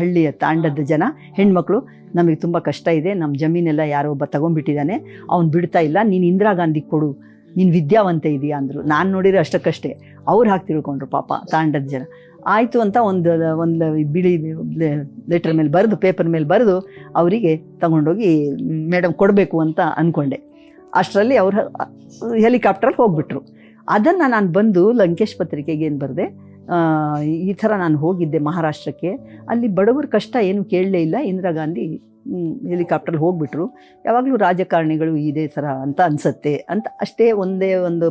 ಹಳ್ಳಿಯ ತಾಂಡದ ಜನ ಹೆಣ್ಮಕ್ಳು, ನಮಗೆ ತುಂಬ ಕಷ್ಟ ಇದೆ, ನಮ್ಮ ಜಮೀನೆಲ್ಲ ಯಾರೋ ಒಬ್ಬ ತಗೊಂಡ್ಬಿಟ್ಟಿದ್ದಾನೆ, ಅವ್ನು ಬಿಡ್ತಾ ಇಲ್ಲ, ನೀನು ಇಂದಿರಾ ಗಾಂಧಿಗೆ ಕೊಡು, ನೀನು ವಿದ್ಯಾವಂತ ಇದೆಯಾ ಅಂದರು. ನಾನು ನೋಡಿರೋ ಅಷ್ಟಕ್ಕಷ್ಟೇ, ಅವ್ರು ಹಾಕಿ ತಿಳ್ಕೊಂಡ್ರು ಪಾಪ ತಾಂಡದ ಜನ. ಆಯಿತು ಅಂತ ಒಂದು ಬಿಳಿ ಲೆಟರ್ ಮೇಲೆ ಬರೆದು, ಪೇಪರ್ ಮೇಲೆ ಬರೆದು ಅವರಿಗೆ ತಗೊಂಡೋಗಿ ಮೇಡಮ್ ಕೊಡಬೇಕು ಅಂತ ಅಂದ್ಕೊಂಡೆ. ಅಷ್ಟರಲ್ಲಿ ಅವರು ಹೆಲಿಕಾಪ್ಟ್ರಲ್ಲಿ ಹೋಗ್ಬಿಟ್ರು. ಅದನ್ನು ನಾನು ಬಂದು ಲಂಕೇಶ್ ಪತ್ರಿಕೆಗೆ ಏನು ಬರೆದೆ, ಈ ಥರ ನಾನು ಹೋಗಿದ್ದೆ ಮಹಾರಾಷ್ಟ್ರಕ್ಕೆ, ಅಲ್ಲಿ ಬಡವರ ಕಷ್ಟ ಏನು ಕೇಳಲೇ ಇಲ್ಲ, ಇಂದಿರಾ ಗಾಂಧಿ ಹೆಲಿಕಾಪ್ಟ್ರಲ್ಲಿ ಹೋಗ್ಬಿಟ್ರು, ಯಾವಾಗಲೂ ರಾಜಕಾರಣಿಗಳು ಇದೇ ಥರ ಅಂತ ಅನಿಸುತ್ತೆ ಅಂತ ಅಷ್ಟೇ ಒಂದೇ ಒಂದು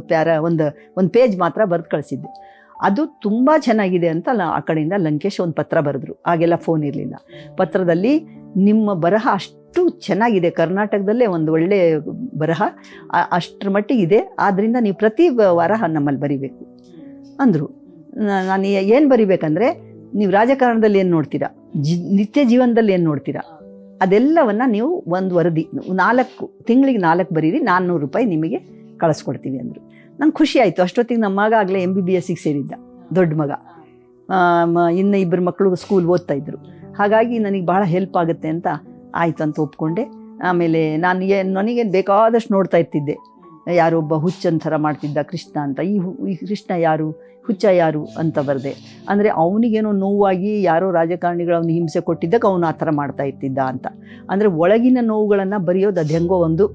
ಒಂದು ಪೇಜ್ ಮಾತ್ರ ಬರೆದು ಕಳಿಸಿದ್ದೆ. ಅದು ತುಂಬ ಚೆನ್ನಾಗಿದೆ ಅಂತ ಆ ಕಡೆಯಿಂದ ಲಂಕೇಶ್ ಒಂದು ಪತ್ರ ಬರೆದ್ರು. ಆಗೆಲ್ಲ ಫೋನ್ ಇರಲಿಲ್ಲ. ಪತ್ರದಲ್ಲಿ ನಿಮ್ಮ ಬರಹ ಅಷ್ಟು ಚೆನ್ನಾಗಿದೆ, ಕರ್ನಾಟಕದಲ್ಲೇ ಒಂದು ಒಳ್ಳೆಯ ಬರಹ ಅಷ್ಟರ ಮಟ್ಟಿಗಿದೆ, ಆದ್ದರಿಂದ ನೀವು ಪ್ರತಿ ವಾರ ನಮ್ಮಲ್ಲಿ ಬರಿಬೇಕು ಅಂದರು. ನಾನು ಏನು ಬರಿಬೇಕಂದ್ರೆ, ನೀವು ರಾಜಕಾರಣದಲ್ಲಿ ಏನು ನೋಡ್ತೀರಾ, ನಿತ್ಯ ಜೀವನದಲ್ಲಿ ಏನು ನೋಡ್ತೀರಾ, ಅದೆಲ್ಲವನ್ನು ನೀವು ಒಂದು ವರದಿ 4 ತಿಂಗಳಿಗೆ 4 ಬರೀರಿ, 400 ರೂಪಾಯಿ ನಿಮಗೆ ಕಳಿಸ್ಕೊಡ್ತೀವಿ ಅಂದರು. ನಂಗೆ ಖುಷಿ ಆಯಿತು. ಅಷ್ಟೊತ್ತಿಗೆ ನಮ್ಮ ಮಗ ಆಗಲೇ MBBSಗೆ ಸೇರಿದ್ದ, ದೊಡ್ಡ ಮಗ. ಇನ್ನು ಇಬ್ಬರು ಮಕ್ಕಳು ಸ್ಕೂಲ್ ಓದ್ತಾ ಇದ್ರು. ಹಾಗಾಗಿ ನನಗೆ ಭಾಳ ಹೆಲ್ಪ್ ಆಗುತ್ತೆ ಅಂತ ಆಯಿತು ಅಂತ ಒಪ್ಕೊಂಡೆ. ಆಮೇಲೆ ನನಗೇನು ಬೇಕಾದಷ್ಟು ನೋಡ್ತಾ ಇರ್ತಿದ್ದೆ. ಯಾರೊಬ್ಬ ಹುಚ್ಚಂಥರ ಮಾಡ್ತಿದ್ದ ಕೃಷ್ಣ ಅಂತ, ಈ ಕೃಷ್ಣ ಯಾರು, ಹುಚ್ಚ ಯಾರು ಅಂತ ಬರದೆ. ಅಂದರೆ ಅವನಿಗೇನೋ ನೋವಾಗಿ ಯಾರೋ ರಾಜಕಾರಣಿಗಳು ಅವನು ಹಿಂಸೆ ಕೊಟ್ಟಿದ್ದಕ್ಕೆ ಅವನು ಆ ಥರ ಮಾಡ್ತಾ ಇರ್ತಿದ್ದ ಅಂತ. ಅಂದರೆ ಒಳಗಿನ ನೋವುಗಳನ್ನು ಬರೆಯೋದು ಅದು ಹೆಂಗೋ ಒಂದು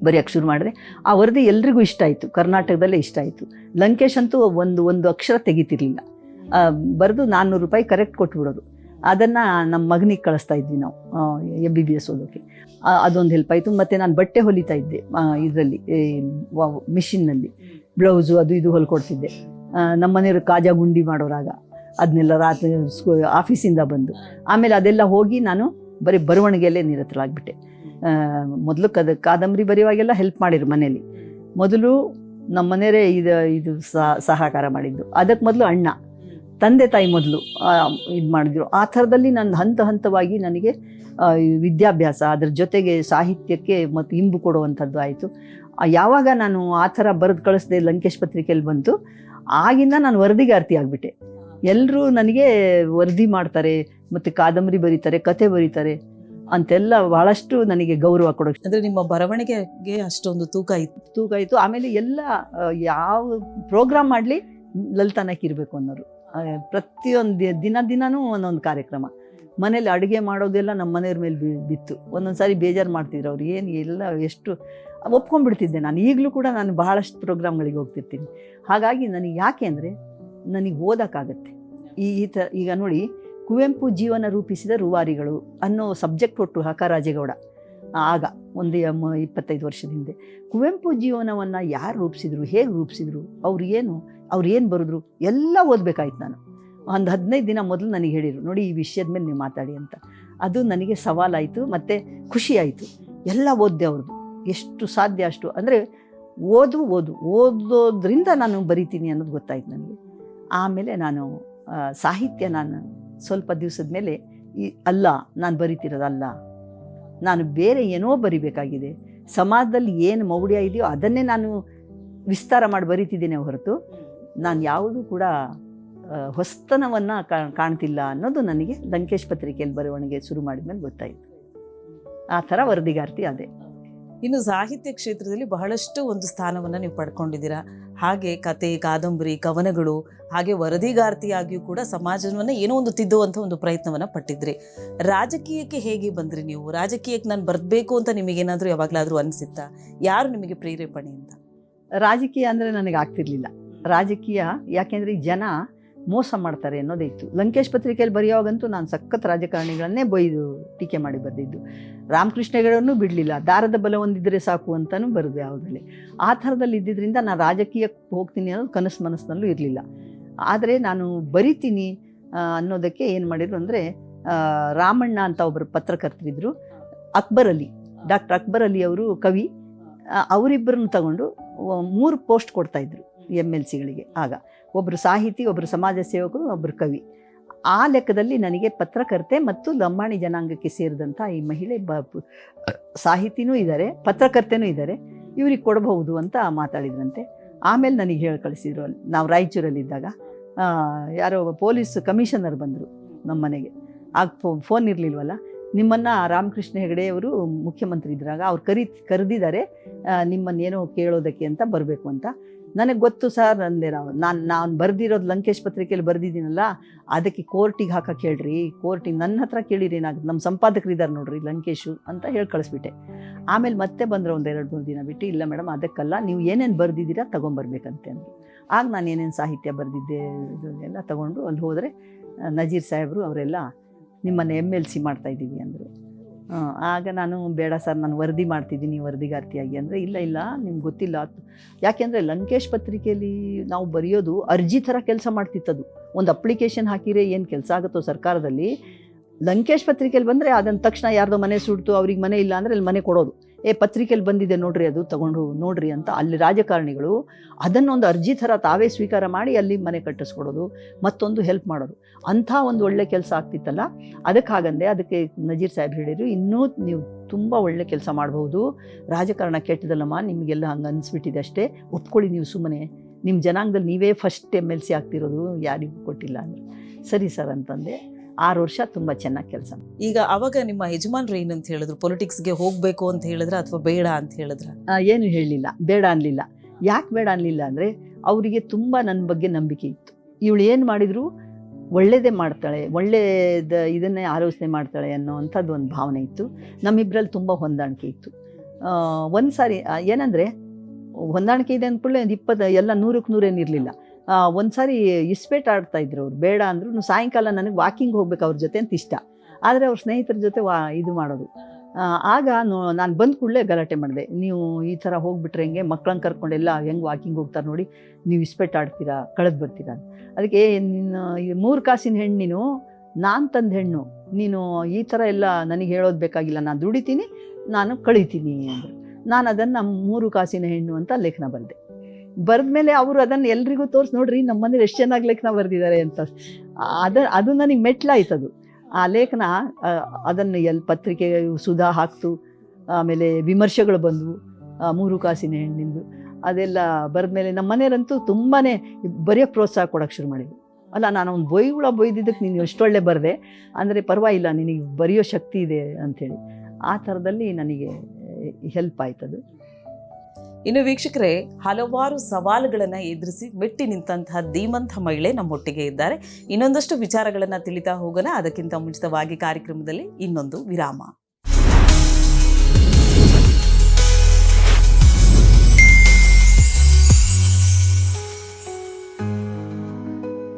ಬರೆಯೋಕ್ಕೆ ಶುರು ಮಾಡಿದೆ. ಆ ವರದಿ ಎಲ್ರಿಗೂ ಇಷ್ಟ ಆಯಿತು, ಕರ್ನಾಟಕದಲ್ಲೇ ಇಷ್ಟ ಆಯಿತು. ಲಂಕೇಶ್ ಅಂತೂ ಒಂದು ಅಕ್ಷರ ತೆಗಿತಿರ್ಲಿಲ್ಲ. ಬರೆದು $400 ಕರೆಕ್ಟ್ ಕೊಟ್ಬಿಡೋದು. ಅದನ್ನು ನಮ್ಮ ಮಗನಿಗೆ ಕಳಿಸ್ತಾ ಇದ್ವಿ ನಾವು MBBS ಓದೋಕ್ಕೆ. ಅದೊಂದು ಹೆಲ್ಪ್ ಆಯಿತು. ಮತ್ತು ನಾನು ಬಟ್ಟೆ ಹೊಲಿತಾ ಇದ್ದೆ ಇದರಲ್ಲಿ, ಮಿಷಿನ್ನಲ್ಲಿ ಬ್ಲೌಸು ಅದು ಇದು ಹೊಲ್ಕೊಡ್ತಿದ್ದೆ. ನಮ್ಮ ಮನೆಯವರು ಕಾಜಾ ಗುಂಡಿ ಮಾಡೋರಾಗ ಅದನ್ನೆಲ್ಲ ರಾತ್ರಿ ಆಫೀಸಿಂದ ಬಂದು ಆಮೇಲೆ ಅದೆಲ್ಲ ಹೋಗಿ ನಾನು ಬರೀ ಬರವಣಿಗೆಯಲ್ಲೇ ನಿರತರಾಗ್ಬಿಟ್ಟೆ. ಮೊದಲು ಕಾದಂಬರಿ ಬರೆಯುವಾಗೆಲ್ಲ ಹೆಲ್ಪ್ ಮಾಡಿರು ಮನೇಲಿ. ಮೊದಲು ನಮ್ಮ ಮನೆಯವರೇ ಇದು ಸಹಕಾರ ಮಾಡಿದ್ದು. ಅದಕ್ಕೆ ಮೊದಲು ಅಣ್ಣ, ತಂದೆ ತಾಯಿ ಮೊದಲು ಇದು ಮಾಡಿದ್ರು. ಆ ಥರದಲ್ಲಿ ನನ್ನ ಹಂತವಾಗಿ ನನಗೆ ವಿದ್ಯಾಭ್ಯಾಸ, ಅದ್ರ ಜೊತೆಗೆ ಸಾಹಿತ್ಯಕ್ಕೆ ಮತ್ತು ಇಂಬು ಕೊಡುವಂಥದ್ದು ಆಯಿತು. ಯಾವಾಗ ನಾನು ಆ ಥರ ಬರೆದು ಕಳಿಸ್ದೆ, ಲಂಕೇಶ್ ಪತ್ರಿಕೆಯಲ್ಲಿ ಬಂತು, ಆಗಿಂದ ನಾನು ವರದಿಗಾರ್ತಿ ಆಗಿಬಿಟ್ಟೆ. ಎಲ್ಲರೂ ನನಗೆ ವರದಿ ಮಾಡ್ತಾರೆ ಮತ್ತು ಕಾದಂಬರಿ ಬರೀತಾರೆ, ಕತೆ ಬರೀತಾರೆ ಅಂತೆಲ್ಲ ಭಾಳಷ್ಟು ನನಗೆ ಗೌರವ ಕೊಡೋಕ್ಕೆ. ಅಂದರೆ ನಿಮ್ಮ ಬರವಣಿಗೆಗೆ ಅಷ್ಟೊಂದು ತೂಕ ಇತ್ತು. ಆಮೇಲೆ ಎಲ್ಲ ಯಾವ ಪ್ರೋಗ್ರಾಮ್ ಮಾಡಲಿ ಲಲಿತಾನಕ್ಕೆ ಇರಬೇಕು ಅನ್ನೋರು. ಪ್ರತಿಯೊಂದು ದಿನವೂ ಒಂದೊಂದು ಕಾರ್ಯಕ್ರಮ. ಮನೇಲಿ ಅಡುಗೆ ಮಾಡೋದೆಲ್ಲ ನಮ್ಮ ಮನೆಯವ್ರ ಮೇಲೆ ಬಿತ್ತು. ಒಂದೊಂದು ಸಾರಿ ಬೇಜಾರು ಮಾಡ್ತಿದ್ರು ಅವ್ರು. ಏನು ಎಲ್ಲ ಎಷ್ಟು ಒಪ್ಕೊಂಡ್ಬಿಡ್ತಿದ್ದೆ ನಾನು. ಈಗಲೂ ಕೂಡ ನಾನು ಬಹಳಷ್ಟು ಪ್ರೋಗ್ರಾಮ್ಗಳಿಗೆ ಹೋಗ್ತಿರ್ತೀನಿ. ಹಾಗಾಗಿ ನನಗೆ ಯಾಕೆ ಅಂದರೆ ನನಗೆ ಓದೋಕ್ಕಾಗತ್ತೆ. ಈ ಥರ ಈಗ ನೋಡಿ, ಕುವೆಂಪು ಜೀವನ ರೂಪಿಸಿದ ರೂವಾರಿಗಳು ಅನ್ನೋ ಸಬ್ಜೆಕ್ಟ್ ಕೊಟ್ಟು ರಾಜೇಗೌಡ ಆಗ ಒಂದು 25 ವರ್ಷದ ಹಿಂದೆ. ಕುವೆಂಪು ಜೀವನವನ್ನು ಯಾರು ರೂಪಿಸಿದ್ರು, ಹೇಗೆ ರೂಪಿಸಿದ್ರು, ಅವ್ರು ಏನು ಬರೆದ್ರು ಎಲ್ಲ ಓದಬೇಕಾಯ್ತು ನಾನು. ಒಂದು 15 ದಿನ ಮೊದಲು ನನಗೆ ಹೇಳಿದರು, ನೋಡಿ ಈ ವಿಷಯದ ಮೇಲೆ ನೀವು ಮಾತಾಡಿ ಅಂತ. ಅದು ನನಗೆ ಸವಾಲಾಯಿತು ಮತ್ತು ಖುಷಿ ಆಯಿತು. ಎಲ್ಲ ಓದಿದೆ ಅವ್ರದ್ದು, ಎಷ್ಟು ಸಾಧ್ಯ ಅಷ್ಟು. ಅಂದರೆ ಓದೋದ್ರಿಂದ ನಾನು ಬರಿತೀನಿ ಅನ್ನೋದು ಗೊತ್ತಾಯ್ತು ನನಗೆ. ಆಮೇಲೆ ನಾನು ಸಾಹಿತ್ಯ ನಾನು ಸ್ವಲ್ಪ ದಿವಸದ ಮೇಲೆ ನಾನು ಬರಿತಿರೋದಲ್ಲ, ನಾನು ಬೇರೆ ಏನೋ ಬರಿಬೇಕಾಗಿದೆ. ಸಮಾಜದಲ್ಲಿ ಏನು ಮೌಢ್ಯ ಇದೆಯೋ ಅದನ್ನೇ ನಾನು ವಿಸ್ತಾರ ಮಾಡಿ ಬರಿತಿದ್ದೇನೆ ಹೊರತು ನಾನು ಯಾವುದೂ ಕೂಡ ಹೊಸ್ತನವನ್ನು ಕಾಣ್ತಿಲ್ಲ ಅನ್ನೋದು ನನಗೆ ಲಂಕೇಶ್ ಪತ್ರಿಕೆಯಲ್ಲಿ ಬರವಣಿಗೆ ಶುರು ಮಾಡಿದ ಮೇಲೆ ಗೊತ್ತಾಯಿತು. ಆ ಥರ ವರದಿಗಾರ್ತಿ ಅದೇ. ಇನ್ನು ಸಾಹಿತ್ಯ ಕ್ಷೇತ್ರದಲ್ಲಿ ಬಹಳಷ್ಟು ಒಂದು ಸ್ಥಾನವನ್ನು ನೀವು ಪಡ್ಕೊಂಡಿದ್ದೀರಾ. ಹಾಗೆ ಕತೆ, ಕಾದಂಬರಿ, ಕವನಗಳು, ಹಾಗೆ ವರದಿಗಾರ್ತಿಯಾಗಿಯೂ ಕೂಡ ಸಮಾಜವನ್ನು ಏನೋ ಒಂದು ತಿದ್ದುವಂಥ ಒಂದು ಪ್ರಯತ್ನವನ್ನು ಪಟ್ಟಿದ್ರಿ. ರಾಜಕೀಯಕ್ಕೆ ಹೇಗೆ ಬಂದ್ರಿ ನೀವು? ರಾಜಕೀಯಕ್ಕೆ ನಾನು ಬರಬೇಕು ಅಂತ ನಿಮಗೇನಾದರೂ ಯಾವಾಗಲಾದರೂ ಅನಿಸಿತ್ತಾ? ಯಾರು ನಿಮಗೆ ಪ್ರೇರೇಪಣೆ ಅಂತ? ರಾಜಕೀಯ ಅಂದರೆ ನನಗೆ ಆಗ್ತಿರ್ಲಿಲ್ಲ. ರಾಜಕೀಯ ಯಾಕೆಂದರೆ ಈ ಜನ ಮೋಸ ಮಾಡ್ತಾರೆ ಅನ್ನೋದೇ ಇತ್ತು. ಲಂಕೇಶ್ ಪತ್ರಿಕೆಯಲ್ಲಿ ಬರೆಯೋವಾಗಂತೂ ನಾನು ಸಖತ್ ರಾಜಕಾರಣಿಗಳನ್ನೇ ಬೈದು ಟೀಕೆ ಮಾಡಿ ಬರೆದಿದ್ದು. ರಾಮಕೃಷ್ಣ ಹೆಗಡೆಯವ್ರನ್ನೂ ಬಿಡಲಿಲ್ಲ. ದಾರದ ಬಲ ಹೊಂದಿದ್ರೆ ಸಾಕು ಅಂತಲೂ ಬರೆದು ಯಾವುದರಲ್ಲಿ. ಆ ಥರದಲ್ಲಿ ಇದ್ದಿದ್ದರಿಂದ ನಾನು ರಾಜಕೀಯಕ್ಕೆ ಹೋಗ್ತೀನಿ ಅನ್ನೋದು ಕನಸು ಮನಸ್ಸಿನಲ್ಲೂ ಇರಲಿಲ್ಲ. ಆದರೆ ನಾನು ಬರಿತೀನಿ ಅನ್ನೋದಕ್ಕೆ ಏನು ಮಾಡಿದ್ರು ಅಂದರೆ, ರಾಮಣ್ಣ ಅಂತ ಒಬ್ಬರು ಪತ್ರಕರ್ತರಿದ್ದರು, ಡಾಕ್ಟರ್ ಅಕ್ಬರ್ ಅಲಿ ಅವರು ಕವಿ, ಅವರಿಬ್ಬರನ್ನು ತಗೊಂಡು 3 ಪೋಸ್ಟ್ ಕೊಡ್ತಾಯಿದ್ರು MLCಗಳಿಗೆ. ಆಗ ಒಬ್ಬರು ಸಾಹಿತಿ, ಒಬ್ಬರು ಸಮಾಜ ಸೇವಕರು, ಒಬ್ಬರು ಕವಿ. ಆ ಲೆಕ್ಕದಲ್ಲಿ ನನಗೆ ಪತ್ರಕರ್ತೆ ಮತ್ತು ಲಂಬಾಣಿ ಜನಾಂಗಕ್ಕೆ ಸೇರಿದಂಥ ಈ ಮಹಿಳೆ ಸಾಹಿತಿನೂ ಇದ್ದಾರೆ, ಪತ್ರಕರ್ತೆನೂ ಇದ್ದಾರೆ, ಇವ್ರಿಗೆ ಕೊಡಬಹುದು ಅಂತ ಮಾತಾಡಿದ್ರಂತೆ. ಆಮೇಲೆ ನನಗೆ ಹೇಳಿ ಕಳಿಸಿದ್ರು. ನಾವು ರಾಯಚೂರಲ್ಲಿದ್ದಾಗ ಯಾರೋ ಪೊಲೀಸ್ ಕಮಿಷನರ್ ಬಂದರು ನಮ್ಮ ಮನೆಗೆ. ಆಗ ಫೋನ್ ಇರಲಿಲ್ವಲ್ಲ. ನಿಮ್ಮನ್ನು ರಾಮಕೃಷ್ಣ ಹೆಗಡೆಯವರು ಮುಖ್ಯಮಂತ್ರಿ ಇದ್ರಾಗ ಅವ್ರು ಕರೆದಿದ್ದಾರೆ ನಿಮ್ಮನ್ನೇನೋ ಕೇಳೋದಕ್ಕೆ ಅಂತ ಬರಬೇಕು ಅಂತ. ನನಗೆ ಗೊತ್ತು ಸರ್ ಅಂದೆ. ನಾನು ಬರೆದಿರೋದು ಲಂಕೇಶ್ ಪತ್ರಿಕೆಯಲ್ಲಿ ಬರೆದಿದ್ದೀನಲ್ಲ, ಅದಕ್ಕೆ ಕೋರ್ಟಿಗೆ ಹಾಕಕ್ಕೆ ಹೇಳ್ರಿ, ಕೋರ್ಟಿಗೆ ನನ್ನ ಹತ್ರ ಕೇಳಿರಿ, ನಮ್ಮ ಸಂಪಾದಕರಿದ್ದಾರೆ ನೋಡ್ರಿ ಲಂಕೇಶು ಅಂತ ಹೇಳಿ ಕಳಿಸ್ಬಿಟ್ಟೆ. ಆಮೇಲೆ ಮತ್ತೆ ಬಂದರೆ ಒಂದು 2-3 ದಿನ ಬಿಟ್ಟು, ಇಲ್ಲ ಮೇಡಮ್ ಅದಕ್ಕಲ್ಲ, ನೀವು ಏನೇನು ಬರೆದಿದ್ದೀರಾ ತೊಗೊಂಬರ್ಬೇಕಂತೆ ಅಂದರು. ಆಗ ನಾನು ಏನೇನು ಸಾಹಿತ್ಯ ಬರೆದಿದ್ದೆ ಇದನ್ನೆಲ್ಲ ತೊಗೊಂಡು ಅಲ್ಲಿ ಹೋದರೆ ನಜೀರ್ ಸಾಹೇಬರು ಅವರೆಲ್ಲ ನಿಮ್ಮನ್ನು MLC ಮಾಡ್ತಾಯಿದ್ದೀವಿ ಅಂದರು. ಆಗ ನಾನು ಬೇಡ ಸರ್, ನಾನು ವರದಿ ಮಾಡ್ತಿದ್ದೀನಿ ವರದಿಗಾರ್ತಿಯಾಗಿ ಅಂದರೆ, ಇಲ್ಲ ನಿಮ್ಗೆ ಗೊತ್ತಿಲ್ಲ. ಯಾಕೆಂದರೆ ಲಂಕೇಶ್ ಪತ್ರಿಕೆಯಲ್ಲಿ ನಾವು ಬರೆಯೋದು ಅರ್ಜಿ ಥರ ಕೆಲಸ ಮಾಡ್ತಿತ್ತದು. ಒಂದು ಅಪ್ಲಿಕೇಶನ್ ಹಾಕಿದರೆ ಏನು ಕೆಲಸ ಆಗುತ್ತೋ ಸರ್ಕಾರದಲ್ಲಿ, ಲಂಕೇಶ್ ಪತ್ರಿಕೆಯಲ್ಲಿ ಬಂದರೆ ಅದನ್ನ ತಕ್ಷಣ ಯಾರ್ದೋ ಮನೆ ಸುಡ್ತು, ಅವ್ರಿಗೆ ಮನೆ ಇಲ್ಲ ಅಂದರೆ ಅಲ್ಲಿ ಮನೆ ಕೊಡೋದು. ಪತ್ರಿಕೆಯಲ್ಲಿ ಬಂದಿದೆ ನೋಡ್ರಿ, ಅದು ತಗೊಂಡು ನೋಡ್ರಿ ಅಂತ ಅಲ್ಲಿ ರಾಜಕಾರಣಿಗಳು ಅದನ್ನೊಂದು ಅರ್ಜಿ ಥರ ತಾವೇ ಸ್ವೀಕಾರ ಮಾಡಿ ಅಲ್ಲಿ ಮನೆ ಕಟ್ಟಿಸ್ಕೊಡೋದು, ಮತ್ತೊಂದು ಹೆಲ್ಪ್ ಮಾಡೋದು. ಅಂಥ ಒಂದು ಒಳ್ಳೆ ಕೆಲಸ ಆಗ್ತಿತ್ತಲ್ಲ, ಅದಕ್ಕಾಗಂದೆ ಅದಕ್ಕೆ ನಜೀರ್ ಸಾಹೇಬ್ ಹೇಳಿದರು, ಇನ್ನೂ ನೀವು ತುಂಬ ಒಳ್ಳೆ ಕೆಲಸ ಮಾಡ್ಬೋದು, ರಾಜಕಾರಣ ಕೆಟ್ಟದಲ್ಲಮ್ಮ, ನಿಮಗೆಲ್ಲ ಹಂಗೆ ಅನಿಸ್ಬಿಟ್ಟಿದೆ ಅಷ್ಟೇ, ಒಪ್ಕೊಳ್ಳಿ ನೀವು ಸುಮ್ಮನೆ, ನಿಮ್ಮ ಜನಾಂಗದಲ್ಲಿ ನೀವೇ ಫಸ್ಟ್ MLC ಆಗ್ತಿರೋದು, ಯಾರಿಗೂ ಕೊಟ್ಟಿಲ್ಲ ಅಂದರೆ. ಸರಿ ಸರ್ ಅಂತಂದೆ. 6 ವರ್ಷ ತುಂಬ ಚೆನ್ನಾಗಿ ಕೆಲಸ. ಈಗ ಅವಾಗ ನಿಮ್ಮ ಯಜಮಾನ್ರು ಏನಂತ ಹೇಳಿದ್ರು? ಪೊಲಿಟಿಕ್ಸ್ಗೆ ಹೋಗಬೇಕು ಅಂತ ಹೇಳಿದ್ರ ಅಥವಾ ಬೇಡ ಅಂತ ಹೇಳಿದ್ರ? ಏನು ಹೇಳಲಿಲ್ಲ, ಬೇಡ ಅನ್ನಲಿಲ್ಲ. ಯಾಕೆ ಬೇಡ ಅನ್ನಲಿಲ್ಲ ಅಂದರೆ ಅವರಿಗೆ ತುಂಬ ನನ್ನ ಬಗ್ಗೆ ನಂಬಿಕೆ ಇತ್ತು. ಇವಳು ಏನು ಮಾಡಿದರೂ ಒಳ್ಳೆಯದೇ ಮಾಡ್ತಾಳೆ, ಒಳ್ಳೆಯದ ಇದನ್ನೇ ಆಲೋಚನೆ ಮಾಡ್ತಾಳೆ ಅನ್ನೋವಂಥದ್ದು ಒಂದು ಭಾವನೆ ಇತ್ತು. ನಮ್ಮಿಬ್ಬರಲ್ಲಿ ತುಂಬ ಹೊಂದಾಣಿಕೆ ಇತ್ತು. ಒಂದು ಸಾರಿ ಏನಂದರೆ ಹೊಂದಾಣಿಕೆ ಇದೆ ಅಂದ್ಕೊಳ್ಳೆ 20 ಎಲ್ಲ 100ಕ್ಕೆ 100 ಏನಿರಲಿಲ್ಲ. ಒಂದು ಸಾರಿ ಇಸ್ಪೇಟ್ ಆಡ್ತಾಯಿದ್ರು ಅವ್ರು. ಬೇಡ ಅಂದರು. ಸಾಯಂಕಾಲ ನನಗೆ ವಾಕಿಂಗ್ ಹೋಗ್ಬೇಕು ಅವ್ರ ಜೊತೆ ಅಂತ ಇಷ್ಟ, ಆದರೆ ಅವ್ರ ಸ್ನೇಹಿತರ ಜೊತೆ ಇದು ಮಾಡೋದು. ಆಗ ನಾನು ಬಂದ ಕೂಡಲೇ ಗಲಾಟೆ ಮಾಡಿದೆ, ನೀವು ಈ ಥರ ಹೋಗ್ಬಿಟ್ರೆ ಹೆಂಗೆ, ಮಕ್ಕಳನ್ನ ಕರ್ಕೊಂಡೆಲ್ಲ ಹೆಂಗೆ ವಾಕಿಂಗ್ ಹೋಗ್ತಾರೆ ನೋಡಿ, ನೀವು ಇಸ್ಪೇಟ್ ಆಡ್ತೀರಾ, ಕಳೆದು ಬರ್ತೀರಾ. ಅದಕ್ಕೆ ನೀನು 3 ಕಾಸಿನ ಹೆಣ್ಣು, ನೀನು ನಾನು ತಂದ ಹೆಣ್ಣು, ನೀನು ಈ ಥರ ಎಲ್ಲ ನನಗೆ ಹೇಳೋದು ಬೇಕಾಗಿಲ್ಲ, ನಾನು ದುಡಿತೀನಿ, ನಾನು ಕಳೀತೀನಿ ಅಂದರು. ನಾನು ಅದನ್ನು 3 ಕಾಸಿನ ಹೆಣ್ಣು ಅಂತ ಲೇಖನ ಬರೆದೆ. ಬರೆದ್ಮೇಲೆ ಅವರು ಅದನ್ನು ಎಲ್ರಿಗೂ ತೋರಿಸಿ, ನೋಡ್ರಿ ನಮ್ಮ ಮನೇಲಿ ಎಷ್ಟು ಚೆನ್ನಾಗಿ ಲೇಖನ ಬರೆದಿದ್ದಾರೆ ಅಂತ. ಅದು ನನಗೆ ಮೆಟ್ಲಾಯ್ತದು ಆ ಲೇಖನ. ಅದನ್ನು ಪತ್ರಿಕೆ ಸುಧಾ ಹಾಕ್ತು, ಆಮೇಲೆ ವಿಮರ್ಶೆಗಳು ಬಂದವು 3 ಕಾಸಿನ ಹೆಣ್ಣಿಂದು. ಅದೆಲ್ಲ ಬರೆದ್ಮೇಲೆ ನಮ್ಮ ಮನೆಯವರಂತೂ ತುಂಬಾ ಬರೆಯೋಕ್ಕೆ ಪ್ರೋತ್ಸಾಹ ಕೊಡೋಕ್ಕೆ ಶುರು ಮಾಡಿದ್ರು. ಅಲ್ಲ, ನಾನು ಒಂದು ಬೊಯ್ದಿದ್ದಕ್ಕೆ ನೀನು ಎಷ್ಟೊಳ್ಳೆ ಬರೆದೆ ಅಂದರೆ ಪರವಾಗಿಲ್ಲ, ನಿನಗೆ ಬರೆಯೋ ಶಕ್ತಿ ಇದೆ ಅಂಥೇಳಿ. ಆ ಥರದಲ್ಲಿ ನನಗೆ ಹೆಲ್ಪ್ ಆಯ್ತದು. ಇನ್ನು ವೀಕ್ಷಕರೇ, ಹಲವಾರು ಸವಾಲುಗಳನ್ನು ಎದುರಿಸಿ ಮೆಟ್ಟಿ ನಿಂತಹ ಧೀಮಂತ ಮಹಿಳೆ ನಮ್ಮೊಟ್ಟಿಗೆ ಇದ್ದಾರೆ. ಇನ್ನೊಂದಷ್ಟು ವಿಚಾರಗಳನ್ನು ತಿಳಿತಾ ಹೋಗೋಣ. ಅದಕ್ಕಿಂತ ಮುಂಚಿತವಾಗಿ ಕಾರ್ಯಕ್ರಮದಲ್ಲಿ ಇನ್ನೊಂದು ವಿರಾಮ.